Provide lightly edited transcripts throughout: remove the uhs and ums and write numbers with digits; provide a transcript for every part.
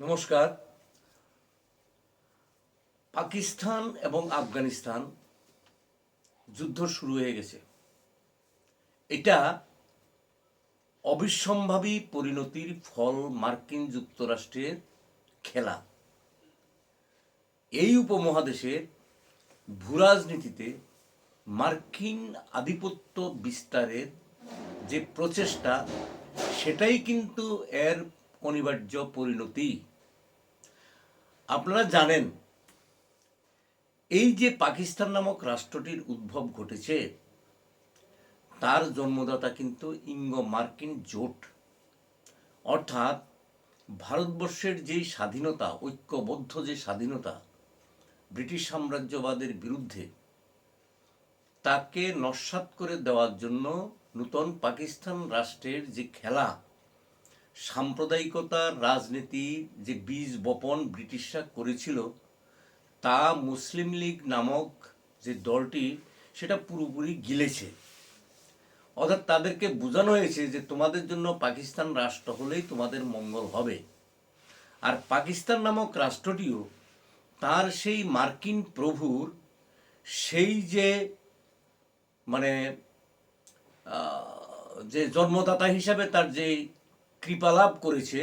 নমস্কার। পাকিস্তান এবং আফগানিস্তান যুদ্ধ শুরু হয়ে গেছে। এটা অবিসম্ভাবী পরিণতির ফল, মার্কিন যুক্তরাষ্ট্রের খেলা। এই উপমহাদেশের ভূরাজনীতিতে মার্কিন আধিপত্য বিস্তারের যে প্রচেষ্টা, সেটাই কিন্তু এর অনিবার্য পরিণতি। আপনারা জানেন, এই যে পাকিস্তান নামক রাষ্ট্রটির উদ্ভব ঘটেছে, তার জন্মদাতা কিন্তু ইঙ্গো মার্কিন জোট। অর্থাৎ ভারতবর্ষের যে স্বাধীনতা, ঐক্যবদ্ধ যে স্বাধীনতা ব্রিটিশ সাম্রাজ্যবাদের বিরুদ্ধে, তাকে নস্যাৎ করে দেওয়ার জন্য নূতন পাকিস্তান রাষ্ট্রের যে খেলা, সাম্প্রদায়িকতার রাজনীতি যে বীজ বপন ব্রিটিশরা করেছিল, তা মুসলিম লীগ নামক যে দলটি সেটা পুরোপুরি গিলেছে। অর্থাৎ তাদেরকে বোঝানো হয়েছে যে তোমাদের জন্য পাকিস্তান রাষ্ট্র হলেই তোমাদের মঙ্গল হবে। আর পাকিস্তান নামক রাষ্ট্রটিও তার সেই মার্কিন প্রভুর সেই যে মানে যে জন্মদাতা হিসাবে তার যে কৃপালাভ করেছে,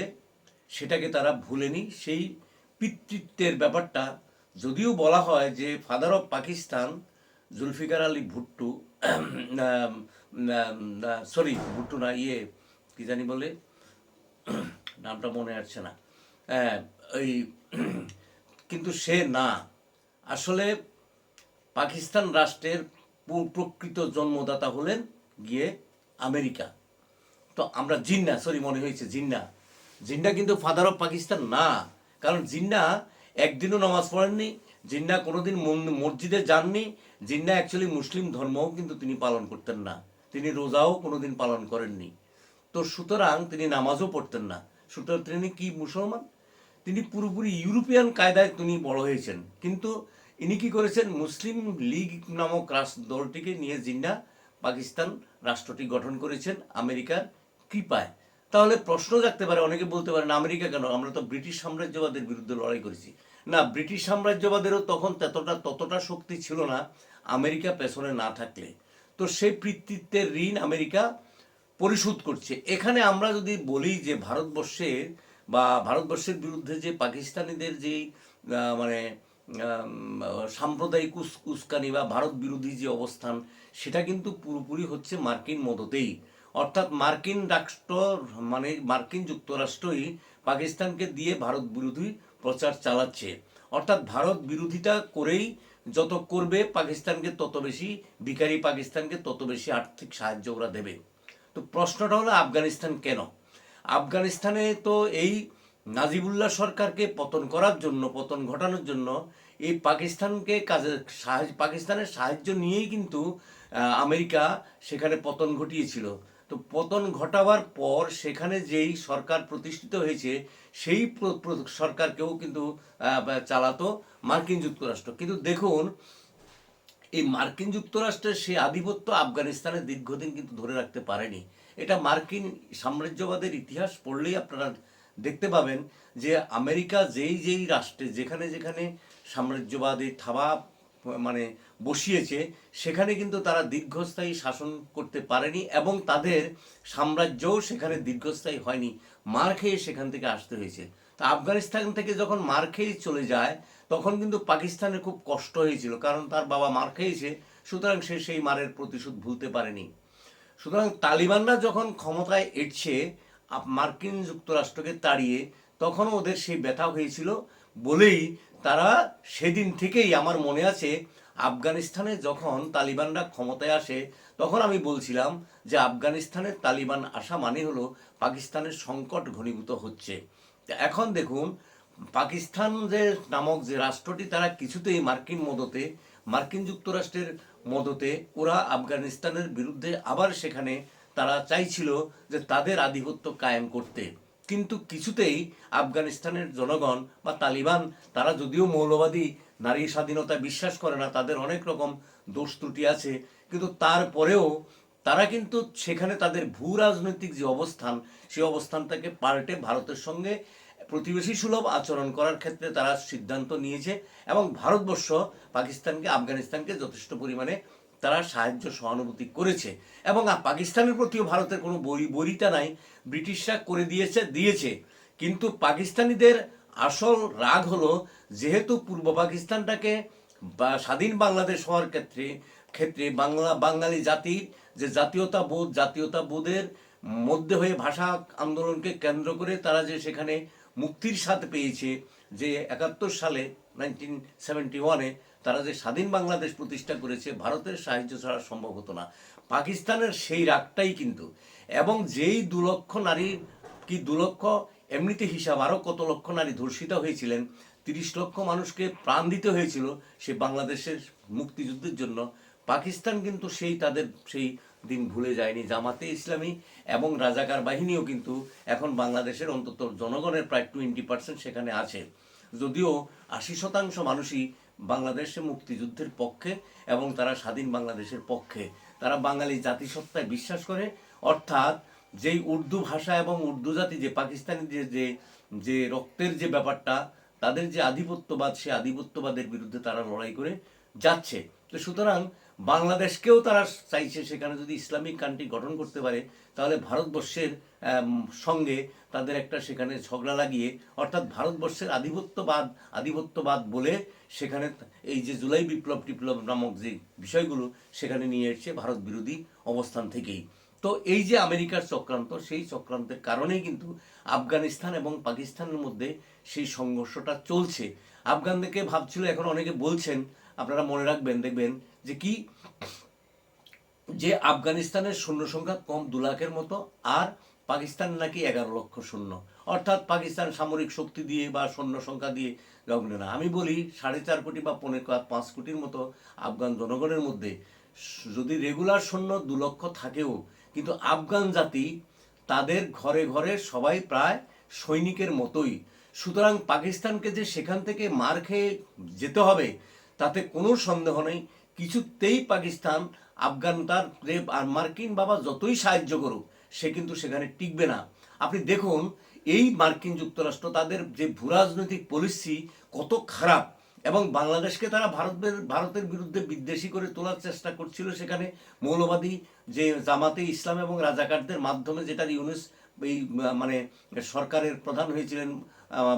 সেটাকে তারা ভুলেনি। সেই পিতৃত্বের ব্যাপারটা যদিও বলা হয় যে father of Pakistan Zulfikar Ali Bhutto, sorry Bhutto না, কি জানি বলে, নামটা মনে আসছে না। ওই কিন্তু সে না, আসলে পাকিস্তান রাষ্ট্রের প্রকৃত জন্মদাতা হলেন গিয়ে আমেরিকা। তো আমরা জিন্না, সরি মনে হয়েছে জিন্না, জিন্না কিন্তু ফাদার অফ পাকিস্তান না। কারণ জিন্না একদিনও নামাজ পড়েননি, জিন্না কোনোদিন মসজিদে যাননি, জিন্না অ্যাকচুয়ালি মুসলিম ধর্মও কিন্তু তিনি পালন করতেন না, তিনি রোজাও কোনোদিন পালন করেননি। তো সুতরাং তিনি নামাজও পড়তেন না। সুতরাং তিনি কি মুসলমান? তিনি পুরোপুরি ইউরোপিয়ান কায়দায় তিনি বড় হয়েছেন। কিন্তু ইনি কি করেছেন, মুসলিম লীগ নামক দলটিকে নিয়ে জিন্না পাকিস্তান রাষ্ট্রটি গঠন করেছেন আমেরিকার কৃপায়। তাহলে প্রশ্ন জাগতে পারে, অনেকে বলতে পারেন আমেরিকা কেন, আমরা তো ব্রিটিশ সাম্রাজ্যবাদের বিরুদ্ধে লড়াই করেছি। না, ব্রিটিশ সাম্রাজ্যবাদেরও তখন ততটা শক্তি ছিল না আমেরিকা পেছনে না থাকলে। তো সেই পিতৃত্বের ঋণ আমেরিকা পরিশোধ করছে। এখানে আমরা যদি বলি যে ভারতবর্ষের বিরুদ্ধে যে পাকিস্তানিদের যেই মানে সাম্প্রদায়িক উস্কানি বা ভারত বিরোধী যে অবস্থান, সেটা কিন্তু পুরোপুরি হচ্ছে মার্কিন মদতেই। অর্থাৎ মার্কিন রাষ্ট্র মানে মার্কিন যুক্তরাষ্ট্রই পাকিস্তানকে দিয়ে ভারত বিরোধী প্রচার চালাচ্ছে। অর্থাৎ ভারত বিরোধিতা করেই যত করবে পাকিস্তানকে, তত বেশি ভিখারি পাকিস্তানকে তত বেশি আর্থিক সাহায্য ওরা দেবে। তো প্রশ্নটা হলো আফগানিস্তান কেন? আফগানিস্তানে তো এই নাজিবুল্লাহ সরকারকে পতন ঘটানোর জন্য এই পাকিস্তানের সাহায্য নিয়েই কিন্তু আমেরিকা সেখানে পতন ঘটিয়েছিল। তো পতন ঘটাবার পর সেখানে যেই সরকার প্রতিষ্ঠিত হয়েছে, সেই সরকারকেও কিন্তু চালাতো মার্কিন যুক্তরাষ্ট্র। কিন্তু দেখুন, এই মার্কিন যুক্তরাষ্ট্রের সেই আধিপত্য আফগানিস্তানে দীর্ঘদিন কিন্তু ধরে রাখতে পারেনি। এটা মার্কিন সাম্রাজ্যবাদের ইতিহাস পড়লেই আপনারা দেখতে পাবেন যে আমেরিকা যেই রাষ্ট্রে যেখানে যেখানে সাম্রাজ্যবাদী থাবা মানে বসিয়েছে, সেখানে কিন্তু তারা দীর্ঘস্থায়ী শাসন করতে পারেনি এবং তাদের সাম্রাজ্যও সেখানে দীর্ঘস্থায়ী হয়নি, মার খেয়ে সেখান থেকে আসতে হয়েছে। তা আফগানিস্তান থেকে যখন মার খেয়ে চলে যায়, তখন কিন্তু পাকিস্তানের খুব কষ্ট হয়েছিল, কারণ তার বাবা মার খেয়েছে, সুতরাং সে সেই মারের প্রতিশোধ ভুলতে পারেনি। সুতরাং তালিবানরা যখন ক্ষমতায় এসছে মার্কিন যুক্তরাষ্ট্রকে তাড়িয়ে, তখন ওদের সেই ব্যথা হয়েছিল বলেই তারা সেদিন থেকেই, আমার মনে আছে আফগানিস্তানে যখন তালিবানরা ক্ষমতায় আসে, তখন আমি বলছিলাম যে আফগানিস্তানের তালিবান আসা মানে হলো পাকিস্তানের সংকট ঘনীভূত হচ্ছে। এখন দেখুন, পাকিস্তান যে নামক যে রাষ্ট্রটি, তারা কিছুতেই মার্কিন যুক্তরাষ্ট্রের মদতে ওরা আফগানিস্তানের বিরুদ্ধে আবার সেখানে তারা চাইছিল যে তাদের আধিপত্য কায়েম করতে। কিন্তু কিছুতেই আফগানিস্তানের জনগণ বা তালিবান, তারা যদিও মৌলবাদী, নারী স্বাধীনতা বিশ্বাস করে না, তাদের অনেক রকম দোষ ত্রুটি আছে, কিন্তু তারপরেও তারা কিন্তু সেখানে তাদের ভূ রাজনৈতিক যে অবস্থান, সেই অবস্থানটাকে পাল্টে ভারতের সঙ্গে প্রতিবেশী সুলভ আচরণ করার ক্ষেত্রে তারা সিদ্ধান্ত নিয়েছে এবং ভারতবর্ষ পাকিস্তানকে আফগানিস্তানকে যথেষ্ট পরিমাণে তারা সাহায্য সহানুভূতি করেছে এবং পাকিস্তানের প্রতিও ভারতের কোনো বরিতা নাই। ব্রিটিশরা করে দিয়েছে কিন্তু পাকিস্তানিদের আসল রাগ হলো যেহেতু পূর্ব পাকিস্তানটাকে স্বাধীন বাংলাদেশ হওয়ার ক্ষেত্রে বাঙালি জাতির যে জাতীয়তাবোধের মধ্যে হয়ে ভাষা আন্দোলনকে কেন্দ্র করে তারা যে সেখানে মুক্তির স্বাদ পেয়েছে, যে 71 সালে 1971-এ তারা যে স্বাধীন বাংলাদেশ প্রতিষ্ঠা করেছে, ভারতের সাহায্য ছাড়া সম্ভব হতো না। পাকিস্তানের সেই রাগটাই কিন্তু, এবং যেই 2 লক্ষ নারী কি 2 লক্ষ এমনিতে হিসাব, আরও কত লক্ষ নারী ধর্ষিত হয়েছিলেন, 30 লক্ষ মানুষকে প্রাণ দিতে হয়েছিল সে বাংলাদেশের মুক্তিযুদ্ধের জন্য। পাকিস্তান কিন্তু তাদের সেই দিন ভুলে যায়নি। জামাতে ইসলামী এবং রাজাকার বাহিনীও কিন্তু এখন বাংলাদেশের অন্তত জনগণের প্রায় 20% সেখানে আছে, যদিও 80% মানুষই বাংলাদেশে মুক্তিযুদ্ধের পক্ষে এবং তারা স্বাধীন বাংলাদেশের পক্ষে। তারা বাঙালি জাতিসত্তায় বিশ্বাস করে, অর্থাৎ যেই উর্দু ভাষা এবং উর্দু জাতি যে পাকিস্তানিদের যে রক্তের যে ব্যাপারটা, তাদের যে আধিপত্যবাদ, সে আধিপত্যবাদের বিরুদ্ধে তারা লড়াই করে যাচ্ছে। তো সুতরাং বাংলাদেশকেও তারা চাইছে সেখানে যদি ইসলামিক কান্ট্রি গঠন করতে পারে তাহলে ভারতবর্ষের সঙ্গে তাদের একটা সেখানে ঝগড়া লাগিয়ে, অর্থাৎ ভারতবর্ষের আধিপত্যবাদ বলে সেখানে এই যে জুলাই বিপ্লব নামক যে বিষয়গুলো সেখানে নিয়ে এসছে ভারত বিরোধী অবস্থান থেকেই। তো এই যে আমেরিকার চক্রান্ত, সেই চক্রান্তের কারণেই কিন্তু আফগানিস্তান এবং পাকিস্তানের মধ্যে সেই সংঘর্ষটা চলছে। আফগানদেরকে ভাবছিল, এখন অনেকে বলছেন, আপনারা মনে রাখবেন, দেখবেন যে আফগানিস্তানের সৈন্য সংখ্যা কম 2 লাখের মতো, আর পাকিস্তান নাকি 11 লক্ষ সৈন্য। অর্থাৎ পাকিস্তান সামরিক শক্তি দিয়ে বা সৈন্য সংখ্যা দিয়ে না, আমি বলি 4.5 কোটি বা 5 কোটির মতো আফগান জনগণের মধ্যে যদি রেগুলার সৈন্য 2 লক্ষ থাকেও, কিন্তু আফগান জাতি তাদের ঘরে ঘরে সবাই প্রায় সৈনিকের মতোই। সুতরাং পাকিস্তানকে যে সেখান থেকে মার খেয়ে যেতে হবে তাতে কোনো সন্দেহ নেই। কিছুতেই পাকিস্তান আফগানতার আর মার্কিন বাবা যতই সাহায্য করুক সে কিন্তু সেখানে টিকবে না। আপনি দেখুন এই মার্কিন যুক্তরাষ্ট্র তাদের যে ভূরাজনৈতিক পলিসি কত খারাপ, এবং বাংলাদেশকে তারা ভারতের বিরুদ্ধে বিদ্বেষী করে তোলার চেষ্টা করছিল। সেখানে মৌলবাদী যে জামাতে ইসলাম এবং রাজাকারদের মাধ্যমে, যেটা ইউনুস এই মানে সরকারের প্রধান হয়েছিলেন,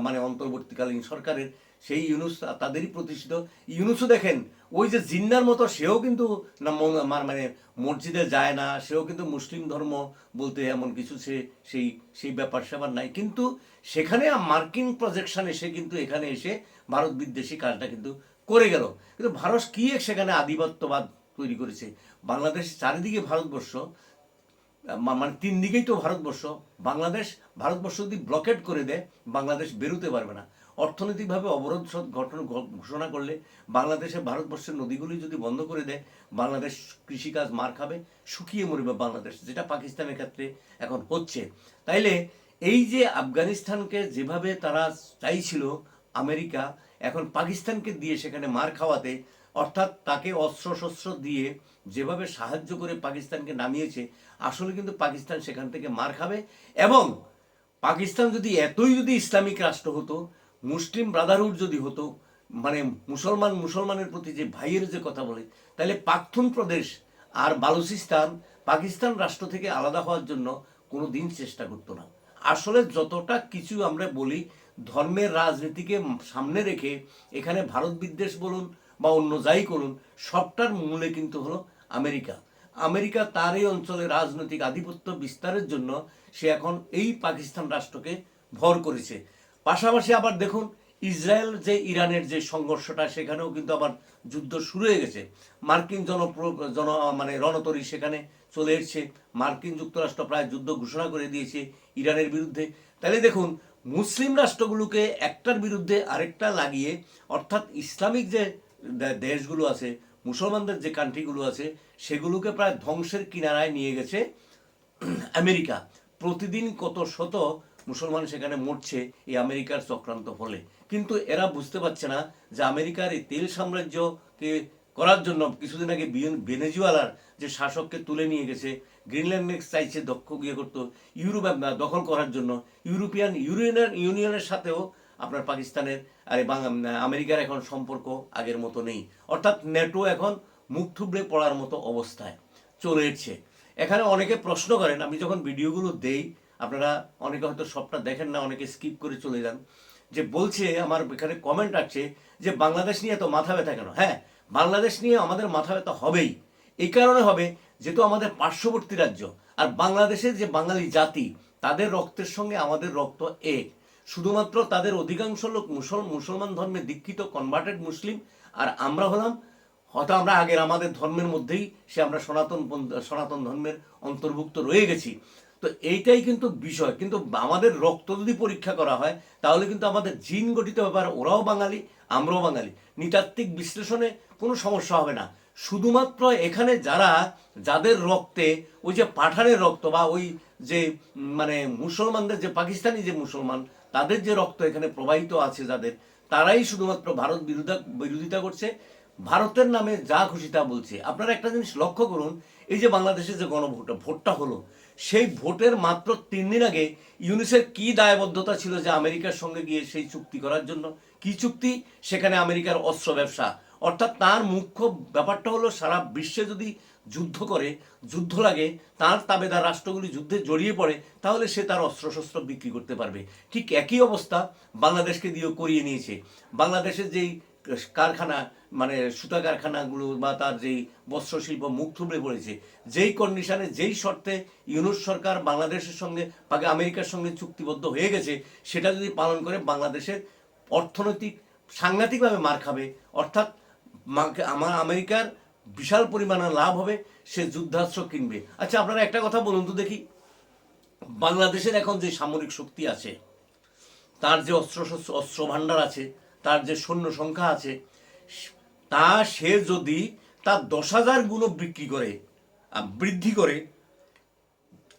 মানে অন্তর্বর্তীকালীন সরকারের, সেই ইউনুস তাদেরই প্রতিষ্ঠিত। ইউনুসও দেখেন ওই যে জিন্নার মতো, সেও কিন্তু মানে মসজিদে যায় না, সেও কিন্তু মুসলিম ধর্ম বলতে এমন কিছু সেই ব্যাপার স্যাপার নাই, কিন্তু সেখানে মার্কিন প্রজেকশনে সে কিন্তু এখানে এসে ভারত বিদ্বেষী কাজটা কিন্তু করে গেল। কিন্তু ভারত কি সেখানে আধিপত্যবাদ তৈরি করেছে। বাংলাদেশ চারিদিকে ভারতবর্ষ, মানে 3 দিকেই তো ভারতবর্ষ। ভারতবর্ষ যদি ব্লকেট করে দেয় বাংলাদেশ বেরোতে পারবে না। অর্থনৈতিকভাবে অবরোধ ঘোষণা করলে বাংলাদেশে ভারতবর্ষের নদীগুলি যদি বন্ধ করে দেয় বাংলাদেশ কৃষিকাজ মার খাবে, শুকিয়ে মরবে বাংলাদেশ, যেটা পাকিস্তানের ক্ষেত্রে এখন হচ্ছে। তাইলে এই যে আফগানিস্তানকে যেভাবে তারা চাইছিল আমেরিকা, এখন পাকিস্তানকে দিয়ে সেখানে মার খাওয়াতে, অর্থাৎ তাকে অস্ত্রশস্ত্র দিয়ে যেভাবে সাহায্য করে পাকিস্তানকে নামিয়েছে, আসলে কিন্তু পাকিস্তান সেখান থেকে মার খাবে। এবং পাকিস্তান যদি যদি ইসলামিক রাষ্ট্র হতো, মুসলিম ব্রাদারহুড যদি হতো, মানে মুসলমানের প্রতি যে ভাইয়ের যে কথা বলে, তাহলে পাখতুন প্রদেশ আর বালুচিস্তান পাকিস্তান রাষ্ট্র থেকে আলাদা হওয়ার জন্য কোনো দিন চেষ্টা করতো না। আসলে যতটা কিছু আমরা বলি, ধর্মের রাজনীতিকে সামনে রেখে এখানে ভারত বিদ্বেষ বলুন বা অন্য যাই করুন, সবটার মূলে কিন্তু হলো আমেরিকা তার এই অঞ্চলে রাজনৈতিক আধিপত্য বিস্তারের জন্য সে এখন এই পাকিস্তান রাষ্ট্রকে ভর করেছে। পাশাপাশি আবার দেখুন ইসরায়েল যে ইরানের যে সংঘর্ষটা, সেখানেও কিন্তু আবার যুদ্ধ শুরু হয়ে গেছে। মার্কিন মানে রণতরী সেখানে চলে এসছে। মার্কিন যুক্তরাষ্ট্র প্রায় যুদ্ধ ঘোষণা করে দিয়েছে ইরানের বিরুদ্ধে। তাহলে দেখুন মুসলিম রাষ্ট্রগুলোকে একটার বিরুদ্ধে আরেকটা লাগিয়ে, অর্থাৎ ইসলামিক যে দেশগুলো আছে, মুসলমানদের যে কান্ট্রিগুলো আছে, সেগুলোকে প্রায় ধ্বংসের কিনারায় নিয়ে গেছে আমেরিকা। প্রতিদিন কত শত মুসলমান সেখানে মরছে এই আমেরিকার চক্রান্ত ফলে। কিন্তু এরা বুঝতে পারছে না যে আমেরিকার এই তেল সাম্রাজ্যকে করার জন্য কিছুদিন আগে ভেনেজুয়েলার যে শাসককে তুলে নিয়ে গেছে, গ্রিনল্যান্ড চাইছে করতো ইউরোপ দখল করার জন্য। ইউরোপিয়ান ইউনিয়নের সাথেও আপনার পাকিস্তানের আমেরিকার এখন সম্পর্ক আগের মতো নেই, অর্থাৎ নেটো এখন মুখ থুবড়ে পড়ার মতো অবস্থায় চলে এসছে। এখানে অনেকে প্রশ্ন করেন, আমি যখন ভিডিওগুলো দেই আপনারা অনেকে হয়তো সবটা দেখেন না, অনেকে স্কিপ করে চলে যান, যে বলছে আমার এখানে কমেন্ট আসছে যে বাংলাদেশ নিয়ে এত মাথা ব্যথা কেন। হ্যাঁ, বাংলাদেশ নিয়ে আমাদের মাথা ব্যথা হবেই, এই কারণে হবে যেহেতু আমাদের পার্শ্ববর্তী রাজ্য, আর বাংলাদেশের যে বাঙালি জাতি তাদের রক্তের সঙ্গে আমাদের রক্ত এক। শুধুমাত্র তাদের অধিকাংশ লোক মুসলমান ধর্মে দীক্ষিত কনভার্টেড মুসলিম, আর আমরা হলাম হয়তো আমরা আগের আমাদের ধর্মের মধ্যেই আমরা সনাতন ধর্মের অন্তর্ভুক্ত রয়ে গেছি। তো এইটাই কিন্তু বিষয়। কিন্তু আমাদের রক্ত যদি পরীক্ষা করা হয় তাহলে কিন্তু আমাদের জিন গঠিত ব্যাপার, ওরাও বাঙালি আমরাও বাঙালি, নৃতাত্ত্বিক বিশ্লেষণে কোনো সমস্যা হবে না। শুধুমাত্র এখানে যাদের রক্তে ওই যে পাঠানের রক্ত বা ওই যে মানে মুসলমানদের যে পাকিস্তানি যে মুসলমান তাদের যে রক্ত এখানে প্রবাহিত আছে যাদের, তারাই শুধুমাত্র ভারত বিরোধিতা করছে, ভারতের নামে যা খুশি তা বলছে। আপনারা একটা জিনিস লক্ষ্য করুন, এই যে বাংলাদেশে যে ভোটটা হলো, সেই ভোটের মাত্র 3 দিন আগে ইউনিসেফ কি দায়বদ্ধতা ছিল যে আমেরিকার সঙ্গে গিয়ে সেই চুক্তি করার জন্য। কি চুক্তি? সেখানে আমেরিকার অস্ত্র ব্যবসা। অর্থাৎ তার মুখ্য ব্যাপারটা হলো সারা বিশ্বে যদি যুদ্ধ লাগে, তার তাবেদার রাষ্ট্রগুলি যুদ্ধে জড়িয়ে পড়ে, তাহলে সে তার অস্ত্রশস্ত্র বিক্রি করতে পারবে। ঠিক একই অবস্থা বাংলাদেশকে দিয়েও করিয়ে নিয়েছে। বাংলাদেশের যেই কারখানা মানে সুতা কারখানাগুলো বা তার যেই বস্ত্র শিল্প মুখ থুবড়ে পড়েছে, যেই কন্ডিশনে যেই শর্তে ইউনুস সরকার বাংলাদেশের সঙ্গে আমেরিকার সঙ্গে চুক্তিবদ্ধ হয়ে গেছে, সেটা যদি পালন করে বাংলাদেশের অর্থনৈতিক সাংঘাতিকভাবে মার খাবে। অর্থাৎ আমেরিকার বিশাল পরিমাণে লাভ হবে, সে যুদ্ধাস্ত্র কিনবে। আচ্ছা, আপনারা একটা কথা বলুন তো দেখি, বাংলাদেশের এখন যে সামরিক শক্তি আছে, তার যে অস্ত্র ভাণ্ডার আছে, তার যে সৈন্য সংখ্যা আছে, তা সে যদি তার 10,000 গুণ বৃদ্ধি করে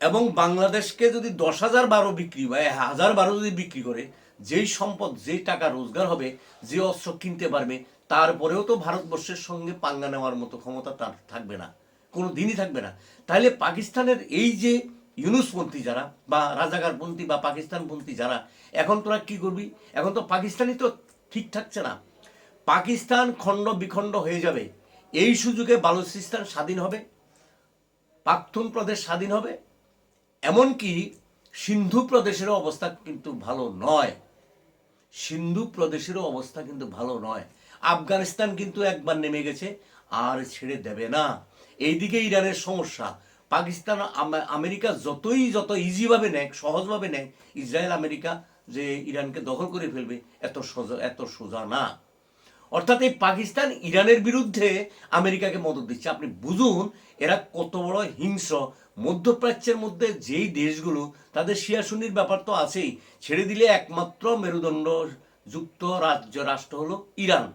এবং বাংলাদেশকে যদি 10,000 বারো বিক্রি বা 1,000 বারো যদি বিক্রি করে, যেই সম্পদ যেই টাকা রোজগার হবে, যে অস্ত্র কিনতে পারবে, তারপরেও তো ভারতবর্ষের সঙ্গে পাঙ্গা নেওয়ার মতো ক্ষমতা তার থাকবে না, কোনো দিনই থাকবে না। তাহলে পাকিস্তানের এই যে ইউনুসপন্থী যারা বা রাজাকারপন্থী বা পাকিস্তানপন্থী যারা, এখন তোরা কি করবি? এখন তো পাকিস্তানই তো ঠিক থাকছে না, পাকিস্তান খণ্ড বিখণ্ড হয়ে যাবে। এই সুযোগে বালুচিস্তান স্বাধীন হবে, পাখতুন প্রদেশ স্বাধীন হবে, এমনকি সিন্ধু প্রদেশেরও অবস্থা কিন্তু ভালো নয়। সিন্ধু প্রদেশেরও অবস্থা কিন্তু ভালো নয়। আফগানিস্তান কিন্তু একবার নেমে গেছে, আর ছেড়ে দেবে না। এইদিকে ইরানের সমস্যা। পাকিস্তান আমেরিকা যত ইজিভাবে নেয়, সহজভাবে নেয়, ইসরায়েল আমেরিকা যে ইরানকে দখল করে ফেলবে, এত সোজা না। অর্থাৎ এই পাকিস্তান ইরানের বিরুদ্ধে আমেরিকাকে মদত দিচ্ছে। আপনি বুঝুন এরা কত বড় হিংস্র। মধ্যপ্রাচ্যের মধ্যে যেই দেশগুলো, তাদের শিয়া সুন্নির ব্যাপার তো আছেই, ছেড়ে দিলে একমাত্র মেরুদণ্ড যুক্ত রাষ্ট্র হলো ইরান।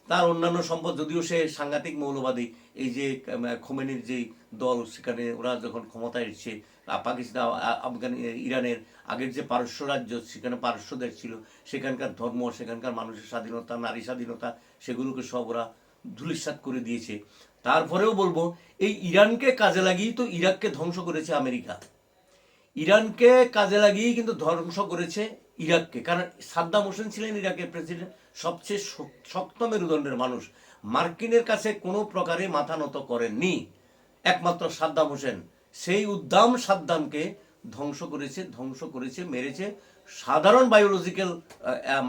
তার অন্যান্য সম্পদ, যদিও সে সাংঘাতিক মৌলবাদী, এই যে খোমেনির যেই দল, সেখানে ওরা যখন ক্ষমতায় এসছে, পাকিস্তান ইরানের আগের যে পারস্য রাজ্য, সেখানে পারস্যদের ছিল, সেখানকার ধর্ম, সেখানকার মানুষের স্বাধীনতা, নারী স্বাধীনতা, সেগুলোকে সব ওরা ধূলিসাৎ করে দিয়েছে। তারপরেও বলবো, এই ইরানকে কাজে লাগিয়েই তো ইরাককে ধ্বংস করেছে আমেরিকা। ইরানকে কাজে লাগিয়েই কিন্তু ধ্বংস করেছে ইরাককে। কারণ সাদ্দাম হোসেন ছিলেন ইরাকের প্রেসিডেন্ট, সবচেয়ে শক্ত মেরুদণ্ডের মানুষ, মার্কিনের কাছে কোনো প্রকারে মাথা নত করেননি একমাত্র সাদ্দাম হোসেন। সেই উদ্দাম সাদ্দামকে ধ্বংস করেছে, মেরেছে। সাধারণ বায়োলজিক্যাল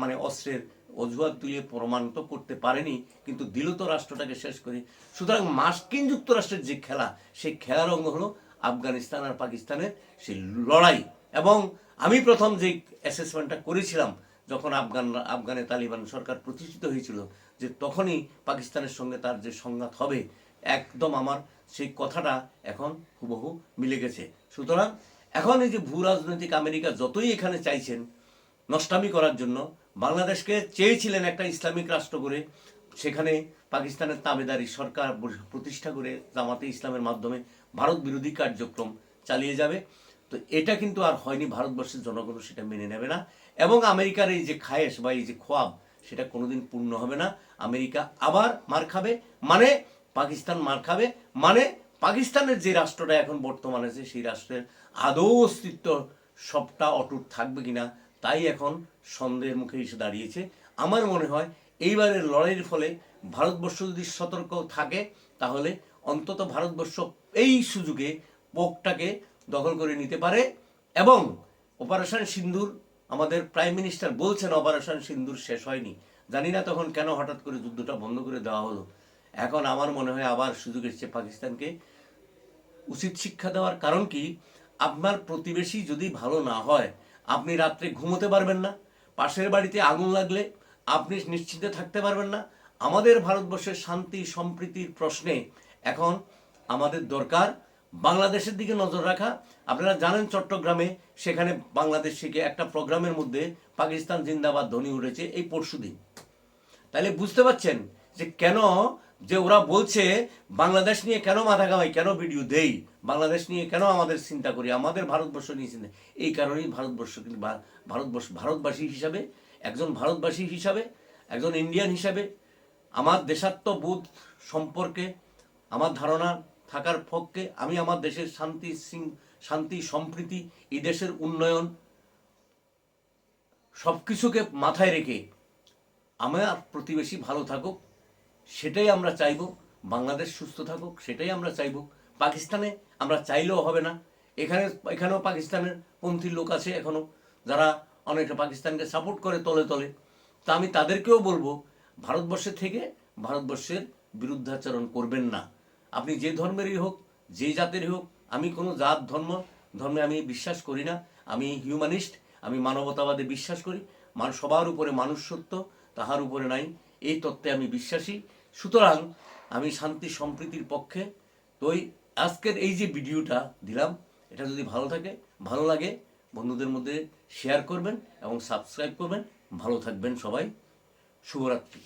মানে অস্ত্রের অজুহাত তুলে প্রমাণ তো করতে পারেনি, কিন্তু দিল তো রাষ্ট্রটাকে শেষ করে। সুতরাং মার্কিন যুক্তরাষ্ট্রের যে খেলা, সেই খেলার অঙ্গ হলো আফগানিস্তান আর পাকিস্তানের সেই লড়াই। এবং আমি প্রথম যে অ্যাসেসমেন্টটা করেছিলাম যখন আফগানে তালিবান সরকার প্রতিষ্ঠিত হয়েছিল, যে তখনই পাকিস্তানের সঙ্গে তার যে সংঘাত হবে, একদম আমার সেই কথাটা এখন হুবহু মিলে গেছে। সুতরাং এখন এই যে ভূ রাজনৈতিক আমেরিকা যতই এখানে চাইছেন নষ্টামি করার জন্য, বাংলাদেশকে চেয়েছিলেন একটা ইসলামিক রাষ্ট্র করে, সেখানে পাকিস্তানের তাবেদারি সরকার প্রতিষ্ঠা করে জামাতে ইসলামের মাধ্যমে ভারত বিরোধী কার্যক্রম চালিয়ে যাবে। তো এটা কিন্তু আর হয়নি, ভারতবর্ষের জনগণ সেটা মেনে নেবে না, এবং আমেরিকার এই যে খায়েশ বা এই যে খোয়াব, সেটা কোনোদিন পূর্ণ হবে না। আমেরিকা আবার মার খাবে, মানে পাকিস্তান মার খাবে, মানে পাকিস্তানের যে রাষ্ট্রটা এখন বর্তমানে আছে সেই রাষ্ট্রের আদৌ অস্তিত্ব সবটা অটুট থাকবে কিনা তাই এখন সন্দেহের মুখে এসে দাঁড়িয়েছে। আমার মনে হয় এইবারের লড়াইয়ের ফলে ভারতবর্ষ যদি সতর্ক থাকে তাহলে অন্তত ভারতবর্ষ এই সুযোগে পোকটাকে দখল করে নিতে পারে। এবং অপারেশন সিন্দুর আমাদের প্রাইম মিনিস্টার বলছেন অপারেশন সিন্দুর শেষ হয়নি, জানি না তখন কেন হঠাৎ করে যুদ্ধটা বন্ধ করে দেওয়া হলো। এখন আমার মনে হয় আবার সুযোগ এসছে পাকিস্তানকে উচিত শিক্ষা দেওয়ার। কারণ কি, আপনার প্রতিবেশী যদি ভালো না হয় আপনি রাত্রে ঘুমোতে পারবেন না, পাশের বাড়িতে আগুন লাগলে আপনি নিশ্চিন্তে থাকতে পারবেন না। আমাদের ভারতবর্ষের শান্তি সম্প্রীতির প্রশ্নে এখন আমাদের দরকার বাংলাদেশের দিকে নজর রাখা। আপনারা জানেন চট্টগ্রামে সেখানে বাংলাদেশ থেকে একটা প্রোগ্রামের মধ্যে পাকিস্তান জিন্দাবাদ ধ্বনি উঠেছে এই পরশুদিন। তাহলে বুঝতে পারছেন যে কেন যে ওরা বলছে বাংলাদেশ নিয়ে কেন মাথা ঘামাই, কেন ভিডিও দেই, বাংলাদেশ নিয়ে কেন আমাদের চিন্তা করি, আমাদের ভারতবর্ষ নিয়ে চিন্তা। এই কারণেই ভারতবর্ষ কিন্তু ভারতবাসী হিসাবে, একজন ভারতবাসী হিসাবে, একজন ইন্ডিয়ান হিসাবে আমার দেশাত্মবোধ সম্পর্কে আমার ধারণা থাকার পক্ষে আমি আমার দেশের শান্তি সম্প্রীতি, এই দেশের উন্নয়ন সব কিছুকে মাথায় রেখে আমার প্রতিবেশী ভালো থাকুক সেটাই আমরা চাইব, বাংলাদেশ সুস্থ থাকুক সেটাই আমরা চাইব। পাকিস্তানে আমরা চাইলেও হবে না, এখানেও পাকিস্তানের পন্থী লোক আছে এখনও যারা অনেকে পাকিস্তানকে সাপোর্ট করে তলে তলে। তা আমি তাদেরকেও বলবো ভারতবর্ষে থেকে ভারতবর্ষের বিরুদ্ধাচরণ করবেন না। আপনি যে ধর্মেরই হোক, যে জাতেরই হোক, আমি কোনো জাত ধর্মে আমি বিশ্বাস করি না। আমি হিউম্যানিস্ট, আমি মানবতাবাদে বিশ্বাস করি। সবার উপরে মানুষ সত্য, তাহার উপরে নাই, এই তত্ত্বে আমি বিশ্বাসী। সুতরাং আমি শান্তি সম্প্রীতির পক্ষে। তো আজকের এই যে ভিডিওটা দিলাম, এটা যদি ভালো লাগে বন্ধুদের মধ্যে শেয়ার করবেন এবং সাবস্ক্রাইব করবেন। ভালো থাকবেন সবাই। শুভরাত্রি।